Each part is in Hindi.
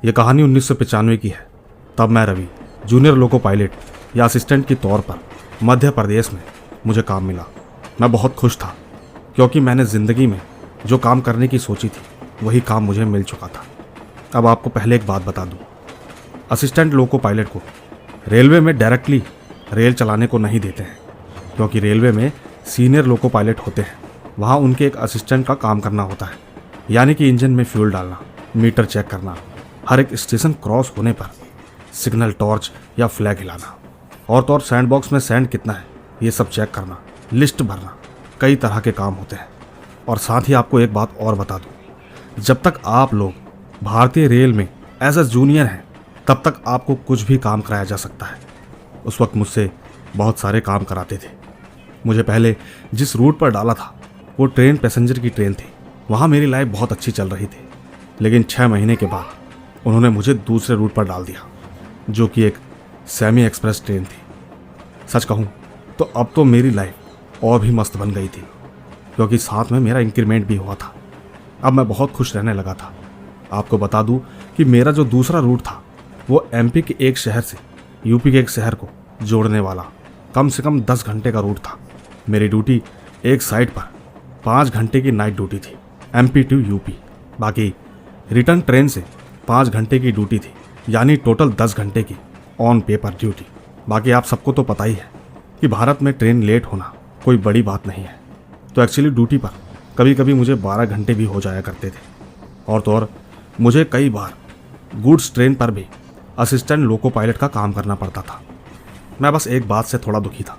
ये कहानी 1995 की है। तब मैं रवि, जूनियर लोको पायलट या असिस्टेंट के तौर पर मध्य प्रदेश में मुझे काम मिला। मैं बहुत खुश था क्योंकि मैंने ज़िंदगी में जो काम करने की सोची थी वही काम मुझे मिल चुका था। अब आपको पहले एक बात बता दूं, असिस्टेंट लोको पायलट को रेलवे में डायरेक्टली रेल चलाने को नहीं देते हैं, क्योंकि रेलवे में सीनियर लोको पायलट होते हैं। वहाँ उनके एक असिस्टेंट का काम करना होता है, यानी कि इंजन में फ्यूल डालना, मीटर चेक करना, हर एक स्टेशन क्रॉस होने पर सिग्नल, टॉर्च या फ्लैग हिलाना, और तो और सैंड बॉक्स में सैंड कितना है ये सब चेक करना, लिस्ट भरना, कई तरह के काम होते हैं। और साथ ही आपको एक बात और बता दूं, जब तक आप लोग भारतीय रेल में एज ए जूनियर हैं तब तक आपको कुछ भी काम कराया जा सकता है। उस वक्त मुझसे बहुत सारे काम कराते थे। मुझे पहले जिस रूट पर डाला था वो ट्रेन पैसेंजर की ट्रेन थी। वहाँ मेरी लाइफ बहुत अच्छी चल रही थी, लेकिन 6 महीने के बाद उन्होंने मुझे दूसरे रूट पर डाल दिया, जो कि एक सेमी एक्सप्रेस ट्रेन थी। सच कहूँ तो अब तो मेरी लाइफ और भी मस्त बन गई थी, क्योंकि साथ में मेरा इंक्रीमेंट भी हुआ था। अब मैं बहुत खुश रहने लगा था। आपको बता दूं कि मेरा जो दूसरा रूट था वो एमपी के एक शहर से यूपी के एक शहर को जोड़ने वाला कम से कम 10 घंटे का रूट था। मेरी ड्यूटी एक साइड पर 5 घंटे की नाइट ड्यूटी थी, एमपी टू यूपी। बाकी रिटर्न ट्रेन से 5 घंटे की ड्यूटी थी, यानी टोटल 10 घंटे की ऑन पेपर ड्यूटी। बाकी आप सबको तो पता ही है कि भारत में ट्रेन लेट होना कोई बड़ी बात नहीं है। तो एक्चुअली ड्यूटी पर कभी कभी मुझे 12 घंटे भी हो जाया करते थे। और तो और मुझे कई बार गुड्स ट्रेन पर भी असिस्टेंट लोको पायलट का काम करना पड़ता था। मैं बस एक बात से थोड़ा दुखी था,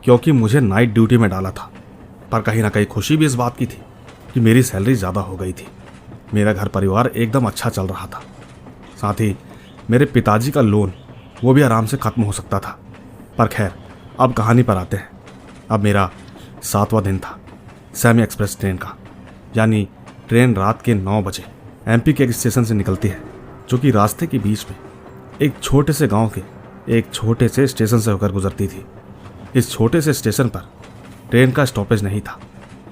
क्योंकि मुझे नाइट ड्यूटी में डाला था, पर कहीं ना कहीं खुशी भी इस बात की थी कि मेरी सैलरी ज़्यादा हो गई थी। मेरा घर परिवार एकदम अच्छा चल रहा था। साथ ही मेरे पिताजी का लोन वो भी आराम से ख़त्म हो सकता था। पर खैर, अब कहानी पर आते हैं। अब मेरा 7वां दिन था सेमी एक्सप्रेस ट्रेन का, यानी ट्रेन रात के 9 बजे एमपी के एक स्टेशन से निकलती है, जो कि रास्ते के बीच में एक छोटे से गांव के एक छोटे से स्टेशन से होकर गुजरती थी। इस छोटे से स्टेशन पर ट्रेन का स्टॉपेज नहीं था,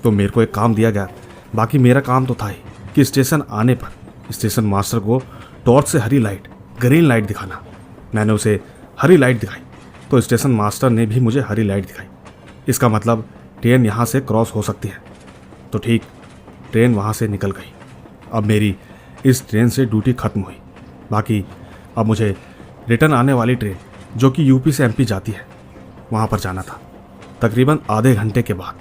तो मेरे को एक काम दिया गया। बाकी मेरा काम तो था ही कि स्टेशन आने पर स्टेशन मास्टर को टॉर्च से हरी लाइट, ग्रीन लाइट दिखाना। मैंने उसे हरी लाइट दिखाई तो स्टेशन मास्टर ने भी मुझे हरी लाइट दिखाई। इसका मतलब ट्रेन यहाँ से क्रॉस हो सकती है। तो ठीक, ट्रेन वहाँ से निकल गई। अब मेरी इस ट्रेन से ड्यूटी खत्म हुई। बाकी अब मुझे रिटर्न आने वाली ट्रेन, जो कि यूपी से एमपी जाती है, वहाँ पर जाना था। तकरीबन आधे घंटे के बाद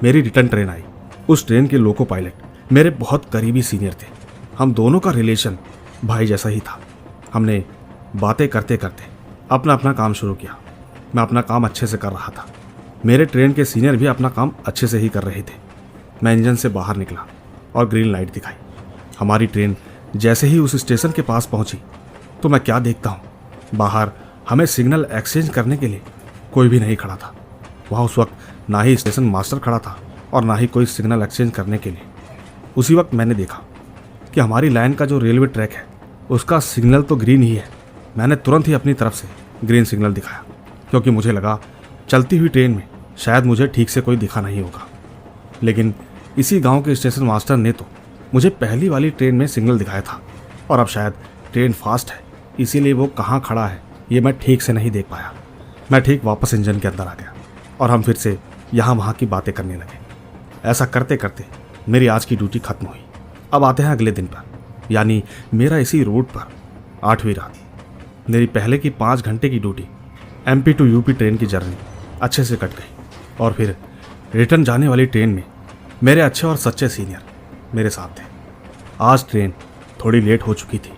मेरी रिटर्न ट्रेन आई। उस ट्रेन के लोको पायलट मेरे बहुत करीबी सीनियर थे। हम दोनों का रिलेशन भाई जैसा ही था। हमने बातें करते करते अपना अपना काम शुरू किया। मैं अपना काम अच्छे से कर रहा था। मेरे ट्रेन के सीनियर भी अपना काम अच्छे से ही कर रहे थे। मैं इंजन से बाहर निकला और ग्रीन लाइट दिखाई। हमारी ट्रेन जैसे ही उस स्टेशन के पास पहुंची तो मैं क्या देखता हूँ, बाहर हमें सिग्नल एक्सचेंज करने के लिए कोई भी नहीं खड़ा था। वहाँ उस वक्त ना ही स्टेशन मास्टर खड़ा था और ना ही कोई सिग्नल एक्सचेंज करने के लिए। उसी वक्त मैंने देखा कि हमारी लाइन का जो रेलवे ट्रैक है उसका सिग्नल तो ग्रीन ही है। मैंने तुरंत ही अपनी तरफ से ग्रीन सिग्नल दिखाया, क्योंकि मुझे लगा चलती हुई ट्रेन में शायद मुझे ठीक से कोई दिखा नहीं होगा। लेकिन इसी गांव के स्टेशन मास्टर ने तो मुझे पहली वाली ट्रेन में सिग्नल दिखाया था, और अब शायद ट्रेन फास्ट है, इसीलिए वो कहाँ खड़ा है ये मैं ठीक से नहीं देख पाया। मैं ठीक वापस इंजन के अंदर आ गया और हम फिर से यहाँ वहाँ की बातें करने लगे। ऐसा करते करते मेरी आज की ड्यूटी खत्म हुई। अब आते हैं अगले दिन पर, यानी मेरा इसी रूट पर 8वीं रात। मेरी पहले की 5 घंटे की duty MP to UP train की जर्नी अच्छे से कट गई, और फिर रिटर्न जाने वाली ट्रेन में मेरे अच्छे और सच्चे सीनियर मेरे साथ थे। आज ट्रेन थोड़ी लेट हो चुकी थी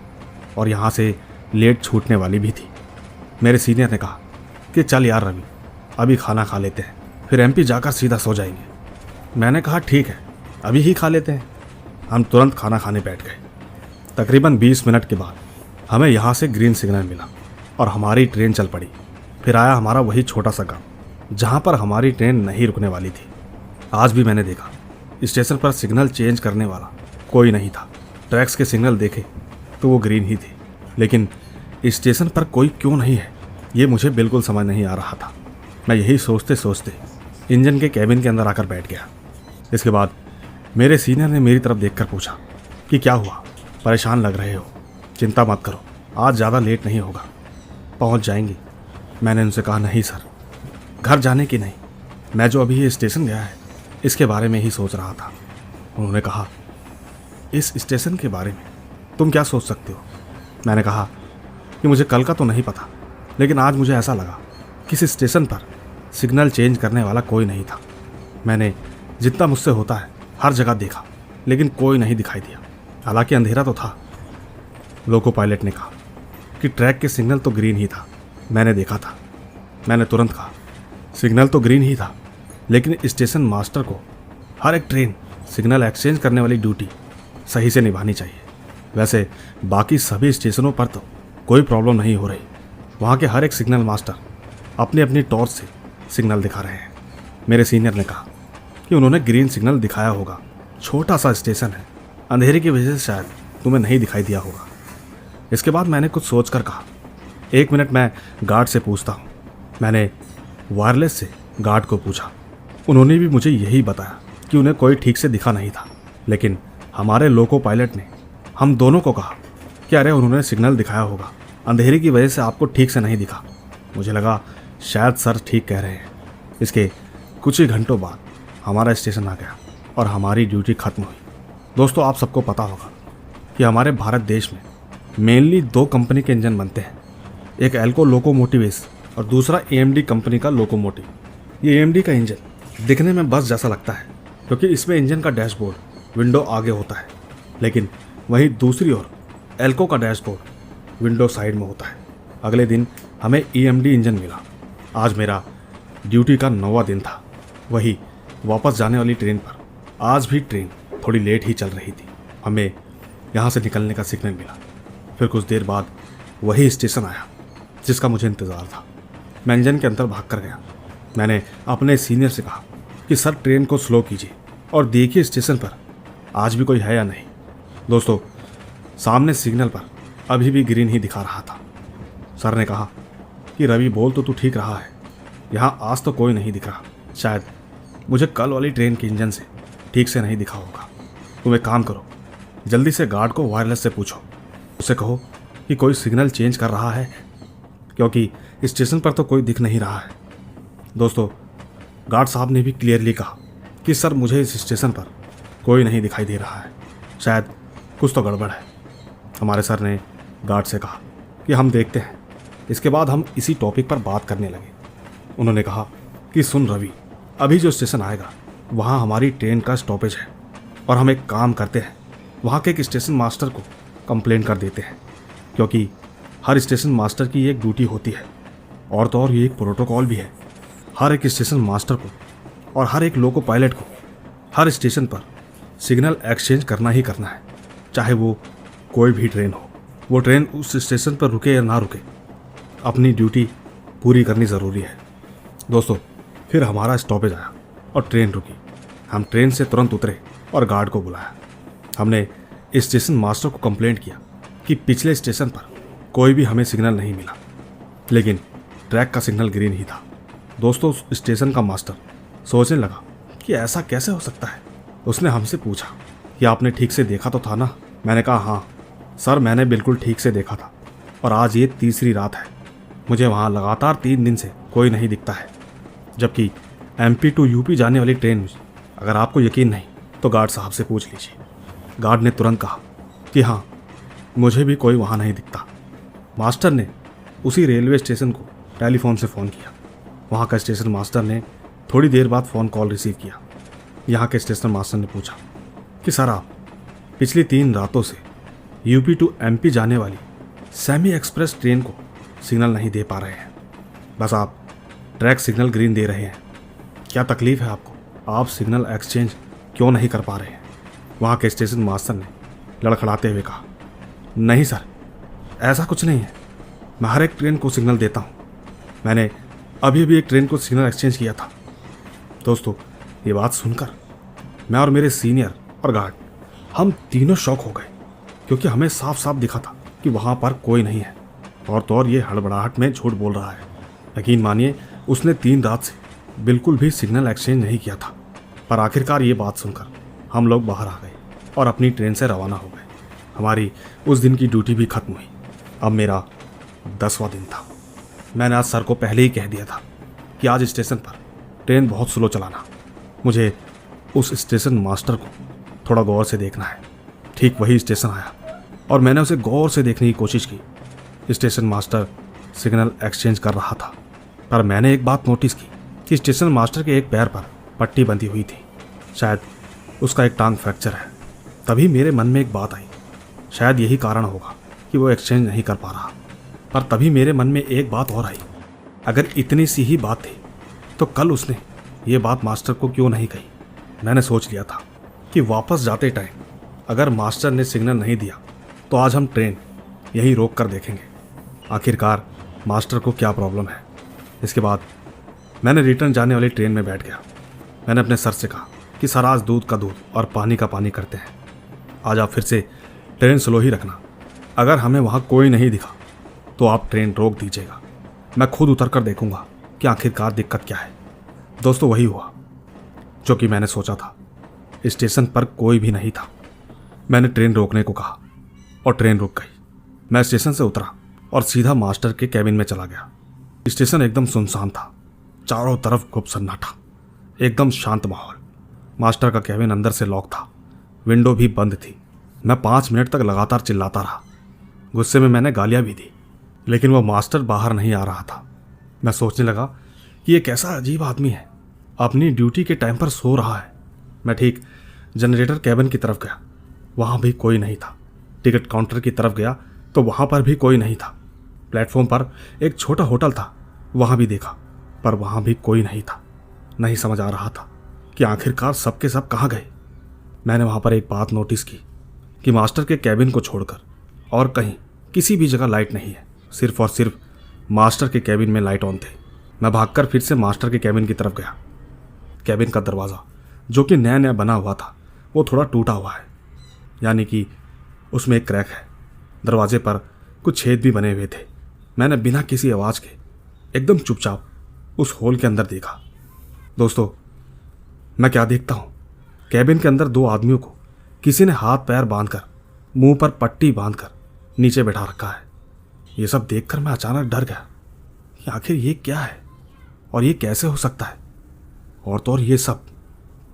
और यहाँ से लेट छूटने वाली भी थी। मेरे सीनियर ने कहा कि चल यार रवि, अभी खाना खा लेते हैं, फिर एमपी जाकर सीधा सो जाएंगे। मैंने कहा ठीक है, अभी ही खा लेते हैं। हम तुरंत खाना खाने बैठ गए। तकरीबन 20 मिनट के बाद हमें यहाँ से ग्रीन सिग्नल मिला और हमारी ट्रेन चल पड़ी। फिर आया हमारा वही छोटा सा गाँव जहाँ पर हमारी ट्रेन नहीं रुकने वाली थी। आज भी मैंने देखा स्टेशन पर सिग्नल चेंज करने वाला कोई नहीं था। ट्रैक्स के सिग्नल देखे तो वो ग्रीन ही थे, लेकिन स्टेशन पर कोई क्यों नहीं है ये मुझे बिल्कुल समझ नहीं आ रहा था। मैं यही सोचते सोचते इंजन के कैबिन के अंदर आकर बैठ गया। इसके बाद मेरे सीनियर ने मेरी तरफ देखकर पूछा कि क्या हुआ, परेशान लग रहे हो। चिंता मत करो, आज ज़्यादा लेट नहीं होगा, पहुंच जाएंगी। मैंने उनसे कहा, नहीं सर, घर जाने की नहीं, मैं जो अभी ये स्टेशन गया है इसके बारे में ही सोच रहा था। उन्होंने कहा, इस स्टेशन के बारे में तुम क्या सोच सकते हो? मैंने कहा कि मुझे कल का तो नहीं पता, लेकिन आज मुझे ऐसा लगा कि इस स्टेशन पर सिग्नल चेंज करने वाला कोई नहीं था। मैंने जितना मुझसे होता है हर जगह देखा, लेकिन कोई नहीं दिखाई दिया, हालांकि अंधेरा तो था। लोको पायलट ने कहा कि ट्रैक के सिग्नल तो ग्रीन ही था, मैंने देखा था। मैंने तुरंत कहा, सिग्नल तो ग्रीन ही था, लेकिन स्टेशन मास्टर को हर एक ट्रेन सिग्नल एक्सचेंज करने वाली ड्यूटी सही से निभानी चाहिए। वैसे बाकी सभी स्टेशनों पर तो कोई प्रॉब्लम नहीं हो रही, वहाँ के हर एक सिग्नल मास्टर अपनी अपनी टॉर्च से सिग्नल दिखा रहे हैं। मेरे सीनियर ने कहा कि उन्होंने ग्रीन सिग्नल दिखाया होगा, छोटा सा स्टेशन है, अंधेरे की वजह से शायद तुम्हें नहीं दिखाई दिया होगा। इसके बाद मैंने कुछ सोच कर कहा, 1 मिनट मैं गार्ड से पूछता हूँ। मैंने वायरलेस से गार्ड को पूछा। उन्होंने भी मुझे यही बताया कि उन्हें कोई ठीक से दिखा नहीं था, लेकिन हमारे लोको पायलट ने हम दोनों को कहा कि अरे उन्होंने सिग्नल दिखाया होगा, अंधेरे की वजह से आपको ठीक से नहीं दिखा। मुझे लगा शायद सर ठीक कह रहे हैं। इसके कुछ ही घंटों बाद हमारा स्टेशन आ गया और हमारी ड्यूटी खत्म हुई। दोस्तों, आप सबको पता होगा कि हमारे भारत देश में मेनली 2 कंपनी के इंजन बनते हैं, एक एल्को लोकोमोटिवेस और दूसरा एएमडी कंपनी का लोकोमोटिव। ये एएमडी का इंजन दिखने में बस जैसा लगता है, क्योंकि इसमें इंजन का डैशबोर्ड विंडो आगे होता है, लेकिन वहीं दूसरी ओर एल्को का डैशबोर्ड विंडो साइड में होता है। अगले दिन हमें एएमडी इंजन मिला। आज मेरा ड्यूटी का 9वां दिन था। वही वापस जाने वाली ट्रेन पर आज भी ट्रेन थोड़ी लेट ही चल रही थी। हमें यहाँ से निकलने का सिग्नल मिला। फिर कुछ देर बाद वही स्टेशन आया जिसका मुझे इंतज़ार था। मैं इंजन के अंदर भाग कर गया। मैंने अपने सीनियर से कहा कि सर ट्रेन को स्लो कीजिए और देखिए स्टेशन पर आज भी कोई है या नहीं। दोस्तों, सामने सिग्नल पर अभी भी ग्रीन ही दिखा रहा था। सर ने कहा कि रवि, बोल तो तू ठीक रहा है, यहाँ आज तो कोई नहीं दिख रहा, शायद मुझे कल वाली ट्रेन के इंजन से ठीक से नहीं दिखा होगा। तुम एक काम करो, जल्दी से गार्ड को वायरलेस से पूछो, उसे कहो कि कोई सिग्नल चेंज कर रहा है, क्योंकि स्टेशन पर तो कोई दिख नहीं रहा है। दोस्तों, गार्ड साहब ने भी क्लियरली कहा कि सर मुझे इस स्टेशन पर कोई नहीं दिखाई दे रहा है, शायद कुछ तो गड़बड़ है। हमारे सर ने गार्ड से कहा कि हम देखते हैं। इसके बाद हम इसी टॉपिक पर बात करने लगे। उन्होंने कहा कि सुन रवि, अभी जो स्टेशन आएगा वहाँ हमारी ट्रेन का स्टॉपेज है, और हम एक काम करते हैं, वहाँ के एक स्टेशन मास्टर को कंप्लेन कर देते हैं, क्योंकि हर स्टेशन मास्टर की एक ड्यूटी होती है, और तो और ये एक प्रोटोकॉल भी है। हर एक स्टेशन मास्टर को और हर एक लोको पायलट को हर स्टेशन पर सिग्नल एक्सचेंज करना ही करना है, चाहे वो कोई भी ट्रेन हो। वो ट्रेन उस स्टेशन पर रुके या ना रुके, अपनी ड्यूटी पूरी करनी ज़रूरी है। दोस्तों, फिर हमारा स्टॉपेज आया और ट्रेन रुकी। हम ट्रेन से तुरंत उतरे और गार्ड को बुलाया। हमने स्टेशन मास्टर को कंप्लेंट किया कि पिछले स्टेशन पर कोई भी हमें सिग्नल नहीं मिला, लेकिन ट्रैक का सिग्नल ग्रीन ही था। दोस्तों, उस स्टेशन का मास्टर सोचने लगा कि ऐसा कैसे हो सकता है। उसने हमसे पूछा कि आपने ठीक से देखा तो था ना? मैंने कहा, हाँ सर, मैंने बिल्कुल ठीक से देखा था, और आज ये तीसरी रात है। मुझे वहाँ लगातार 3 दिन से कोई नहीं दिखता है, जबकि MP टू UP जाने वाली ट्रेन, अगर आपको यकीन नहीं तो गार्ड साहब से पूछ लीजिए। गार्ड ने तुरंत कहा कि हाँ, मुझे भी कोई वहाँ नहीं दिखता। मास्टर ने उसी रेलवे स्टेशन को टेलीफोन से फ़ोन किया। वहाँ का स्टेशन मास्टर ने थोड़ी देर बाद फ़ोन कॉल रिसीव किया। यहाँ के स्टेशन मास्टर ने पूछा कि सर, आप पिछली 3 रातों से UP टू MP जाने वाली सेमी एक्सप्रेस ट्रेन को सिग्नल नहीं दे पा रहे हैं, बस आप ट्रैक सिग्नल ग्रीन दे रहे हैं। क्या तकलीफ़ है आपको? आप सिग्नल एक्सचेंज क्यों नहीं कर पा रहे हैं? वहाँ के स्टेशन मास्टर ने लड़खड़ाते हुए कहा, नहीं सर, ऐसा कुछ नहीं है, मैं हर एक ट्रेन को सिग्नल देता हूँ। मैंने अभी अभी एक ट्रेन को सिग्नल एक्सचेंज किया था। दोस्तों, ये बात सुनकर मैं और मेरे सीनियर और गार्ड, हम तीनों शॉक हो गए, क्योंकि हमें साफ साफ दिखा था कि वहाँ पर कोई नहीं है, और तो और ये हड़बड़ाहट में झूठ बोल रहा है। यकीन मानिए, उसने 3 रात से बिल्कुल भी सिग्नल एक्सचेंज नहीं किया था। पर आखिरकार ये बात सुनकर हम लोग बाहर आ गए और अपनी ट्रेन से रवाना हो गए। हमारी उस दिन की ड्यूटी भी खत्म हुई। अब मेरा 10वां दिन था। मैंने आज सर को पहले ही कह दिया था कि आज स्टेशन पर ट्रेन बहुत स्लो चलाना। मुझे उस स्टेशन मास्टर को थोड़ा गौर से देखना है। ठीक वही स्टेशन आया और मैंने उसे गौर से देखने की कोशिश की। स्टेशन मास्टर सिग्नल एक्सचेंज कर रहा था, पर मैंने एक बात नोटिस की कि स्टेशन मास्टर के एक पैर पर पट्टी बंधी हुई थी। शायद उसका एक टांग फ्रैक्चर है। तभी मेरे मन में एक बात आई, शायद यही कारण होगा कि वो एक्सचेंज नहीं कर पा रहा। पर तभी मेरे मन में एक बात और आई, अगर इतनी सी ही बात थी तो कल उसने ये बात मास्टर को क्यों नहीं कही। मैंने सोच लिया था कि वापस जाते टाइम अगर मास्टर ने सिग्नल नहीं दिया तो आज हम ट्रेन यहीं रोक कर देखेंगे, आखिरकार मास्टर को क्या प्रॉब्लम है। इसके बाद मैंने रिटर्न जाने वाली ट्रेन में बैठ गया। मैंने अपने सर से कहा कि सर, आज दूध का दूध और पानी का पानी करते हैं। आज आप फिर से ट्रेन स्लो ही रखना। अगर हमें वहाँ कोई नहीं दिखा तो आप ट्रेन रोक दीजिएगा। मैं खुद उतर कर देखूंगा कि आखिरकार दिक्कत क्या है। दोस्तों, वही हुआ जो कि मैंने सोचा था। स्टेशन पर कोई भी नहीं था। मैंने ट्रेन रोकने को कहा और ट्रेन रुक गई। मैं स्टेशन से उतरा और सीधा मास्टर के कैबिन में चला गया। स्टेशन एकदम सुनसान था, चारों तरफ खूब सन्नाटा, एकदम शांत माहौल। मास्टर का कैबिन अंदर से लॉक था, विंडो भी बंद थी। मैं 5 मिनट तक लगातार चिल्लाता रहा। गुस्से में मैंने गालियां भी दी, लेकिन वो मास्टर बाहर नहीं आ रहा था। मैं सोचने लगा कि ये कैसा अजीब आदमी है, अपनी ड्यूटी के टाइम पर सो रहा है। मैं ठीक जनरेटर कैबिन की तरफ गया, वहाँ भी कोई नहीं था। टिकट काउंटर की तरफ गया तो वहाँ पर भी कोई नहीं था। प्लेटफॉर्म पर एक छोटा होटल था, वहाँ भी देखा, पर वहाँ भी कोई नहीं था। नहीं समझ आ रहा था कि आखिरकार सब के सब कहाँ गए। मैंने वहाँ पर एक बात नोटिस की कि मास्टर के कैबिन को छोड़कर और कहीं किसी भी जगह लाइट नहीं है। सिर्फ और सिर्फ मास्टर के कैबिन में लाइट ऑन थे। मैं भागकर फिर से मास्टर के कैबिन की तरफ गया। कैबिन का दरवाज़ा जो कि नया नया बना हुआ था वो थोड़ा टूटा हुआ है, यानी कि उसमें एक क्रैक है। दरवाजे पर कुछ छेद भी बने हुए थे। मैंने बिना किसी आवाज़ के एकदम चुपचाप उस होल के अंदर देखा। दोस्तों, मैं क्या देखता हूँ, कैबिन के अंदर 2 आदमियों को किसी ने हाथ पैर बांधकर, मुंह पर पट्टी बांधकर नीचे बैठा रखा है। ये सब देखकर मैं अचानक डर गया कि आखिर ये क्या है और ये कैसे हो सकता है, और तो और ये सब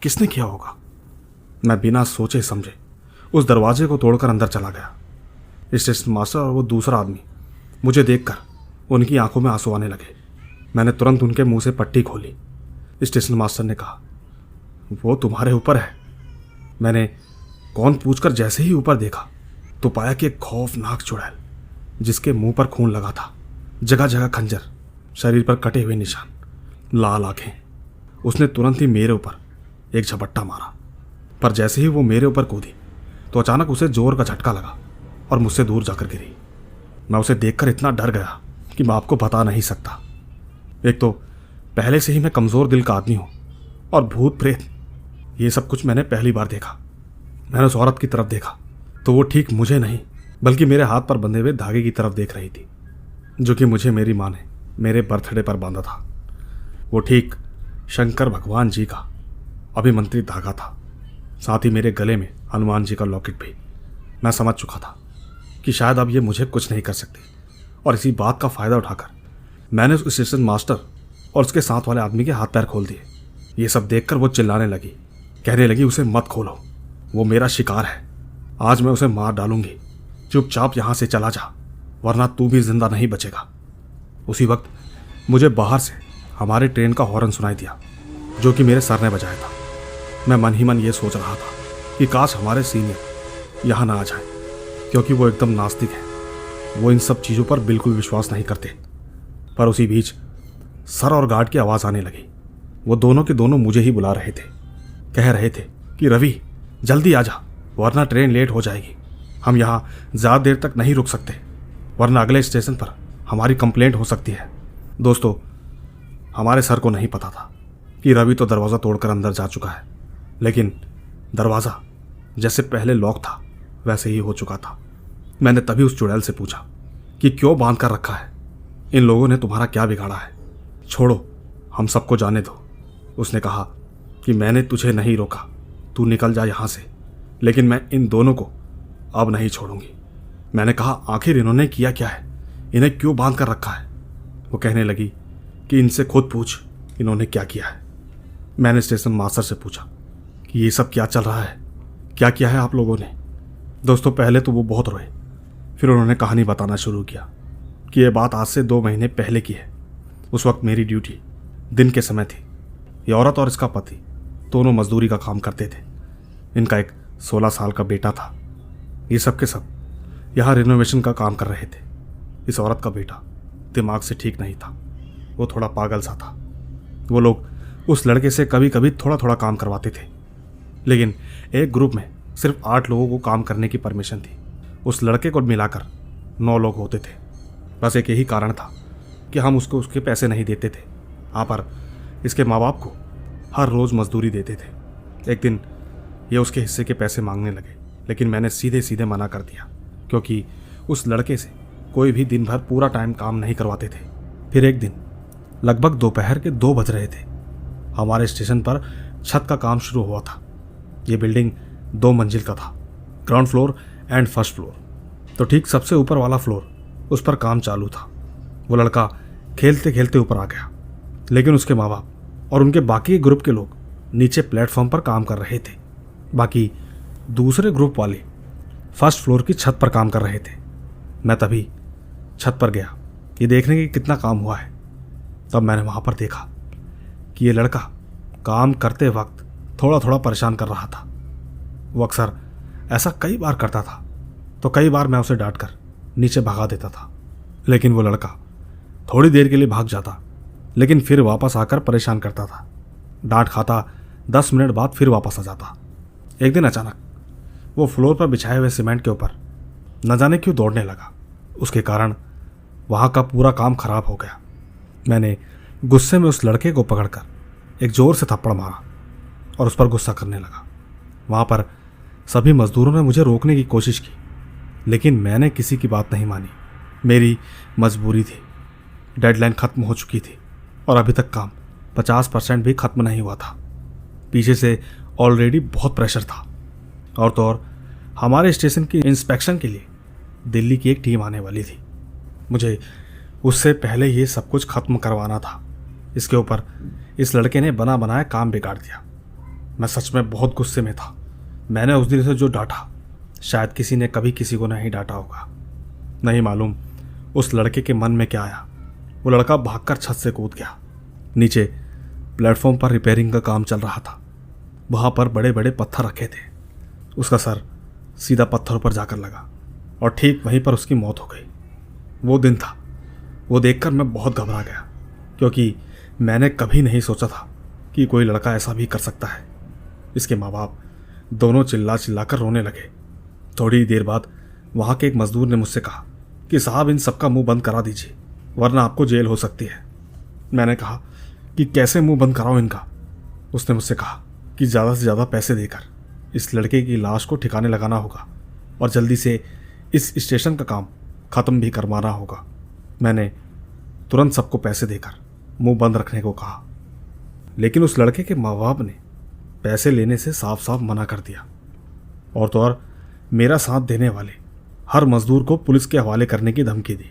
किसने किया होगा। मैं बिना सोचे समझे उस दरवाजे को तोड़कर अंदर चला गया। स्टेशन मास्टर और वो दूसरा आदमी मुझे देखकर उनकी आंखों में आंसू आने लगे। मैंने तुरंत उनके मुंह से पट्टी खोली। स्टेशन मास्टर ने कहा, वो तुम्हारे ऊपर है। मैंने कौन पूछकर जैसे ही ऊपर देखा तो पाया कि एक खौफनाक चुड़ैल जिसके मुंह पर खून लगा था, जगह जगह खंजर, शरीर पर कटे हुए निशान, लाल आंखें। उसने तुरंत ही मेरे ऊपर एक झपट्टा मारा, पर जैसे ही वो मेरे ऊपर कूदी तो अचानक उसे जोर का झटका लगा और मुझसे दूर जाकर गिरी। मैं उसे देखकर इतना डर गया कि मैं आपको बता नहीं सकता। एक तो पहले से ही मैं कमज़ोर दिल का आदमी हूँ, और भूत प्रेत ये सब कुछ मैंने पहली बार देखा। मैंने उस औरत की तरफ देखा तो वो ठीक मुझे नहीं बल्कि मेरे हाथ पर बंधे हुए धागे की तरफ देख रही थी, जो कि मुझे मेरी माँ ने मेरे बर्थडे पर बांधा था। वो ठीक शंकर भगवान जी का अभिमंत्रित धागा था, साथ ही मेरे गले में हनुमान जी का लॉकेट भी। मैं समझ चुका था कि शायद अब ये मुझे कुछ नहीं कर सकती, और इसी बात का फ़ायदा उठाकर मैंने उस स्टेशन मास्टर और उसके साथ वाले आदमी के हाथ पैर खोल दिए। ये सब देखकर वो चिल्लाने लगी, कहने लगी, उसे मत खोलो, वो मेरा शिकार है, आज मैं उसे मार डालूंगी, चुपचाप यहाँ से चला जा वरना तू भी जिंदा नहीं बचेगा। उसी वक्त मुझे बाहर से हमारे ट्रेन का हॉर्न सुनाई दिया, जो कि मेरे सर ने बजाया था। मैं मन ही मन ये सोच रहा था कि काश हमारे सीनियर यहाँ ना आ जाए, क्योंकि वो एकदम नास्तिक है। वो इन सब चीज़ों पर बिल्कुल विश्वास नहीं करते। पर उसी बीच सर और गार्ड की आवाज़ आने लगी। वो दोनों के दोनों मुझे ही बुला रहे थे, कह रहे थे कि रवि जल्दी आ जा वरना ट्रेन लेट हो जाएगी। हम यहाँ ज़्यादा देर तक नहीं रुक सकते वरना अगले स्टेशन पर हमारी कंप्लेंट हो सकती है। दोस्तों, हमारे सर को नहीं पता था कि रवि तो दरवाज़ा तोड़कर अंदर जा चुका है, लेकिन दरवाज़ा जैसे पहले लॉक था वैसे ही हो चुका था। मैंने तभी उस चुड़ैल से पूछा कि क्यों बांध कर रखा है, इन लोगों ने तुम्हारा क्या बिगाड़ा है, छोड़ो हम सबको जाने दो। उसने कहा कि मैंने तुझे नहीं रोका, तू निकल जा यहाँ से, लेकिन मैं इन दोनों को अब नहीं छोड़ूंगी। मैंने कहा, आखिर इन्होंने किया क्या है, इन्हें क्यों बांध कर रखा है? वो कहने लगी कि इनसे खुद पूछ इन्होंने क्या किया है। मैंने स्टेशन मास्टर से पूछा कि ये सब क्या चल रहा है, क्या किया है आप लोगों ने? दोस्तों, पहले तो वो बहुत रोए, फिर उन्होंने कहानी बताना शुरू किया कि ये बात आज से 2 महीने पहले की है। उस वक्त मेरी ड्यूटी दिन के समय थी। ये औरत और इसका पति दोनों मजदूरी का काम करते थे। इनका एक 16 साल का बेटा था। ये सब के सब यहाँ रिनोवेशन का काम कर रहे थे। इस औरत का बेटा दिमाग से ठीक नहीं था, वो थोड़ा पागल सा था। वो लोग उस लड़के से कभी कभी थोड़ा थोड़ा काम करवाते थे, लेकिन एक ग्रुप में सिर्फ 8 लोगों को काम करने की परमिशन थी। उस लड़के को मिलाकर 9 लोग होते थे। बस एक यही कारण था कि हम उसके पैसे नहीं देते थे। हाँ, पर इसके माँ बाप को हर रोज़ मजदूरी देते थे। एक दिन ये उसके हिस्से के पैसे मांगने लगे, लेकिन मैंने सीधे सीधे मना कर दिया, क्योंकि उस लड़के से कोई भी दिन भर पूरा टाइम काम नहीं करवाते थे। फिर एक दिन लगभग दोपहर के 2 बज रहे थे। हमारे स्टेशन पर छत का काम शुरू हुआ था। ये बिल्डिंग 2 मंजिल का था, ground floor and first floor. तो ठीक सबसे ऊपर वाला फ्लोर, उस पर काम चालू था। वो लड़का खेलते खेलते ऊपर आ गया, लेकिन उसके माँ बाप और उनके बाकी ग्रुप के लोग नीचे प्लेटफॉर्म पर काम कर रहे थे। बाकी दूसरे ग्रुप वाले फर्स्ट फ्लोर की छत पर काम कर रहे थे। मैं तभी छत पर गया ये देखने की कितना काम हुआ है। तब मैंने वहाँ पर देखा कि ये लड़का काम करते वक्त थोड़ा थोड़ा परेशान कर रहा था। वो अक्सर ऐसा कई बार करता था, तो कई बार मैं उसे डांट कर नीचे भगा देता था, लेकिन वो लड़का थोड़ी देर के लिए भाग जाता, लेकिन फिर वापस आकर परेशान करता था। डांट खाता 10 मिनट बाद फिर वापस आ जाता। एक दिन अचानक वो फ्लोर पर बिछाए हुए सीमेंट के ऊपर न जाने क्यों दौड़ने लगा। उसके कारण वहाँ का पूरा काम खराब हो गया। मैंने गुस्से में उस लड़के को पकड़कर एक जोर से थप्पड़ मारा और उस पर गुस्सा करने लगा। वहाँ पर सभी मजदूरों ने मुझे रोकने की कोशिश की, लेकिन मैंने किसी की बात नहीं मानी। मेरी मजबूरी थी। डेडलाइन ख़त्म हो चुकी थी और अभी तक काम 50% भी ख़त्म नहीं हुआ था। पीछे से ऑलरेडी बहुत प्रेशर था। और तो और हमारे स्टेशन की इंस्पेक्शन के लिए दिल्ली की एक टीम आने वाली थी। मुझे उससे पहले ये सब कुछ ख़त्म करवाना था। इसके ऊपर इस लड़के ने बना बनाया काम बिगाड़ दिया। मैं सच में बहुत गुस्से में था। मैंने उस दिन से जो डांटा, शायद किसी ने कभी किसी को नहीं डांटा होगा। नहीं मालूम उस लड़के के मन में क्या आया। वो लड़का भागकर छत से कूद गया। नीचे प्लेटफॉर्म पर रिपेयरिंग का काम चल रहा था। वहाँ पर बड़े बड़े पत्थर रखे थे। उसका सर सीधा पत्थरों पर जाकर लगा और ठीक वहीं पर उसकी मौत हो गई। वो दिन था, वो देखकर मैं बहुत घबरा गया, क्योंकि मैंने कभी नहीं सोचा था कि कोई लड़का ऐसा भी कर सकता है। इसके माँ बाप दोनों चिल्ला चिल्ला कर रोने लगे। थोड़ी देर बाद वहाँ के एक मजदूर ने मुझसे कहा कि साहब, इन सबका मुंह बंद करा दीजिए, वरना आपको जेल हो सकती है। मैंने कहा कि कैसे मुंह बंद कराऊं इनका? उसने मुझसे कहा कि ज़्यादा से ज़्यादा पैसे देकर इस लड़के की लाश को ठिकाने लगाना होगा और जल्दी से इस स्टेशन का काम ख़त्म भी करवाना होगा। मैंने तुरंत सबको पैसे देकर मुंह बंद रखने को कहा, लेकिन उस लड़के के माँ बाप ने पैसे लेने से साफ साफ मना कर दिया। और तो और मेरा साथ देने वाले हर मजदूर को पुलिस के हवाले करने की धमकी दी।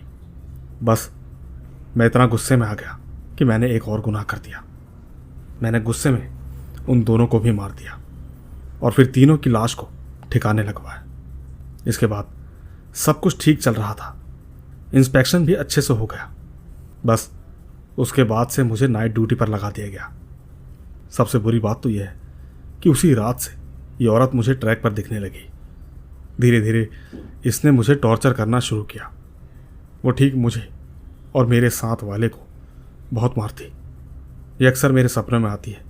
बस मैं इतना गुस्से में आ गया कि मैंने एक और गुनाह कर दिया। मैंने गुस्से में उन दोनों को भी मार दिया और फिर तीनों की लाश को ठिकाने लगवाया। इसके बाद सब कुछ ठीक चल रहा था। इंस्पेक्शन भी अच्छे से हो गया। बस उसके बाद से मुझे नाइट ड्यूटी पर लगा दिया गया। सबसे बुरी बात तो यह है कि उसी रात से ये औरत मुझे ट्रैक पर दिखने लगी। धीरे धीरे इसने मुझे टॉर्चर करना शुरू किया। वो ठीक मुझे और मेरे साथ वाले को बहुत मारती। ये अक्सर मेरे सपने में आती है,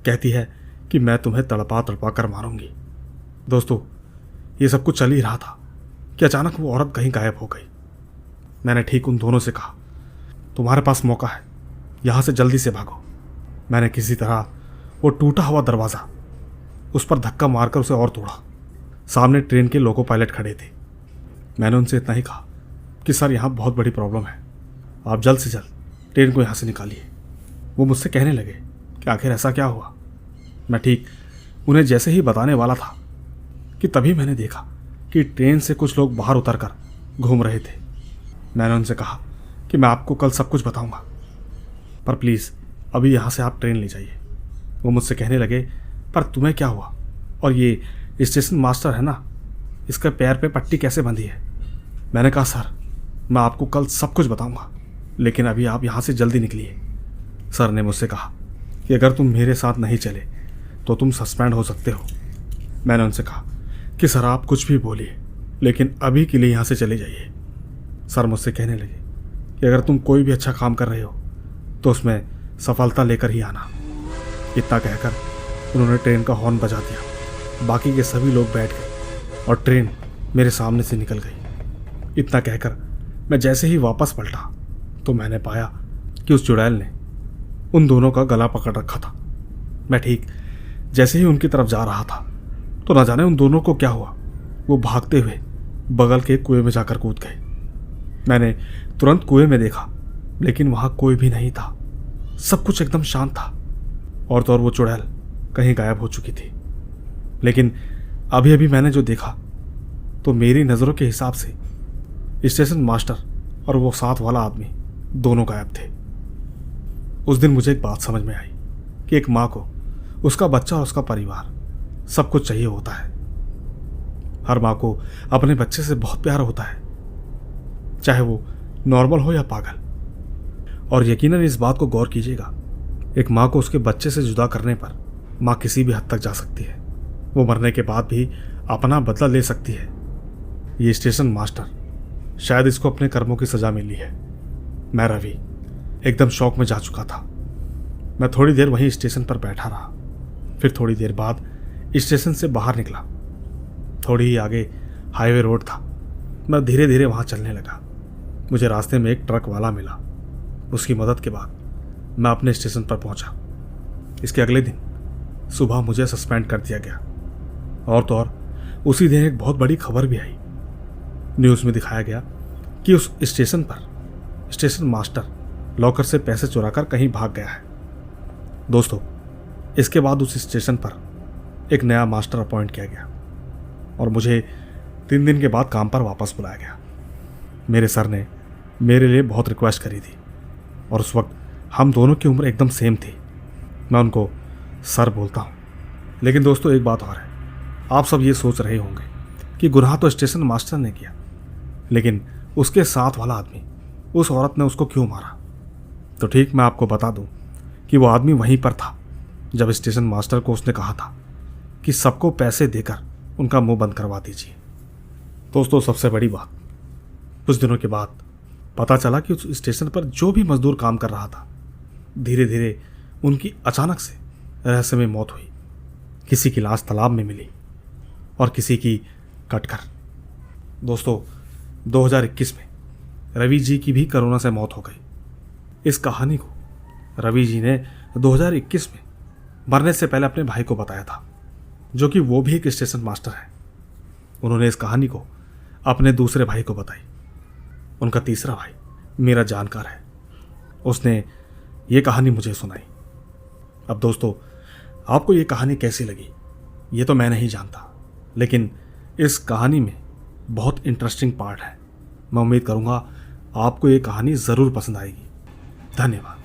कहती है कि मैं तुम्हें तड़पा तड़पा कर मारूंगी। दोस्तों, ये सब कुछ चल ही रहा था कि अचानक वो औरत कहीं गायब हो गई। मैंने ठीक उन दोनों से कहा, तुम्हारे पास मौका है, यहाँ से जल्दी से भागो। मैंने किसी तरह वो टूटा हुआ दरवाज़ा उस पर धक्का मारकर उसे और तोड़ा। सामने ट्रेन के लोको पायलट खड़े थे। मैंने उनसे इतना ही कहा कि सर, यहाँ बहुत बड़ी प्रॉब्लम है, आप जल्द से जल्द ट्रेन को यहाँ से निकालिए। वो मुझसे कहने लगे कि आखिर ऐसा क्या हुआ। मैं ठीक उन्हें जैसे ही बताने वाला था कि तभी मैंने देखा कि ट्रेन से कुछ लोग बाहर उतरकर घूम रहे थे। मैंने उनसे कहा कि मैं आपको कल सब कुछ बताऊंगा, पर प्लीज़ अभी यहाँ से आप ट्रेन ले जाइए। वो मुझसे कहने लगे, पर तुम्हें क्या हुआ? और ये स्टेशन मास्टर है ना, इसके पैर पे पट्टी कैसे बंधी है? मैंने कहा, सर मैं आपको कल सब कुछ बताऊंगा, लेकिन अभी आप यहाँ से जल्दी निकलिए। सर ने मुझसे कहा कि अगर तुम मेरे साथ नहीं चले तो तुम सस्पेंड हो सकते हो। मैंने उनसे कहा कि सर आप कुछ भी बोलिए, लेकिन अभी के लिए यहाँ से चले जाइए। सर मुझसे कहने लगे कि अगर तुम कोई भी अच्छा काम कर रहे हो तो उसमें सफलता लेकर ही आना। इतना कहकर उन्होंने ट्रेन का हॉर्न बजा दिया। बाकी के सभी लोग बैठ गए और ट्रेन मेरे सामने से निकल गई। इतना कहकर मैं जैसे ही वापस पलटा तो मैंने पाया कि उस चुड़ैल ने उन दोनों का गला पकड़ रखा था। मैं ठीक जैसे ही उनकी तरफ जा रहा था तो न जाने उन दोनों को क्या हुआ, वो भागते हुए बगल के कुएं में जाकर कूद गए। मैंने तुरंत कुएं में देखा, लेकिन वहां कोई भी नहीं था। सब कुछ एकदम शांत था, और तो और वो चुड़ैल कहीं गायब हो चुकी थी। लेकिन अभी अभी मैंने जो देखा तो मेरी नज़रों के हिसाब से स्टेशन मास्टर और वो साथ वाला आदमी दोनों गायब थे। उस दिन मुझे एक बात समझ में आई कि एक माँ को उसका बच्चा और उसका परिवार सब कुछ चाहिए होता है। हर माँ को अपने बच्चे से बहुत प्यार होता है, चाहे वो नॉर्मल हो या पागल। और यकीनन इस बात को गौर कीजिएगा, एक माँ को उसके बच्चे से जुदा करने पर माँ किसी भी हद तक जा सकती है। वो मरने के बाद भी अपना बदला ले सकती है। ये स्टेशन मास्टर, शायद इसको अपने कर्मों की सजा मिली है। मैं रवि एकदम शौक में जा चुका था। मैं थोड़ी देर वहीं स्टेशन पर बैठा रहा। फिर थोड़ी देर बाद स्टेशन से बाहर निकला। थोड़ी ही आगे हाईवे रोड था। मैं धीरे धीरे वहाँ चलने लगा। मुझे रास्ते में एक ट्रक वाला मिला। उसकी मदद के बाद मैं अपने स्टेशन पर पहुँचा। इसके अगले दिन सुबह मुझे सस्पेंड कर दिया गया। और तो और उसी दिन एक बहुत बड़ी खबर भी आई। न्यूज़ में दिखाया गया कि उस स्टेशन पर स्टेशन मास्टर लॉकर से पैसे चुराकर कहीं भाग गया है। दोस्तों, इसके बाद उस स्टेशन पर एक नया मास्टर अपॉइंट किया गया और मुझे 3 दिन के बाद काम पर वापस बुलाया गया। मेरे सर ने मेरे लिए बहुत रिक्वेस्ट करी थी और उस वक्त हम दोनों की उम्र एकदम सेम थी। मैं उनको सर बोलता हूँ। लेकिन दोस्तों, एक बात और है, आप सब ये सोच रहे होंगे कि गुनाह तो स्टेशन मास्टर ने किया, लेकिन उसके साथ वाला आदमी, उस औरत ने उसको क्यों मारा? तो ठीक मैं आपको बता दूं कि वो आदमी वहीं पर था जब स्टेशन मास्टर को उसने कहा था कि सबको पैसे देकर उनका मुंह बंद करवा दीजिए। दोस्तों, सबसे बड़ी बात, कुछ दिनों के बाद पता चला कि उस स्टेशन पर जो भी मजदूर काम कर रहा था, धीरे धीरे उनकी अचानक से रहस्यमय मौत हुई। किसी की लाश तालाब में मिली और किसी की कटकर। दोस्तों, 2021 में रवि जी की भी कोरोना से मौत हो गई। इस कहानी को रवि जी ने 2021 में मरने से पहले अपने भाई को बताया था, जो कि वो भी एक स्टेशन मास्टर है। उन्होंने इस कहानी को अपने दूसरे भाई को बताई। उनका तीसरा भाई मेरा जानकार है, उसने ये कहानी मुझे सुनाई। अब दोस्तों, आपको ये कहानी कैसी लगी ये तो मैं नहीं जानता, लेकिन इस कहानी में बहुत इंटरेस्टिंग पार्ट है। मैं उम्मीद करूँगा आपको ये कहानी ज़रूर पसंद आएगी। धन्यवाद।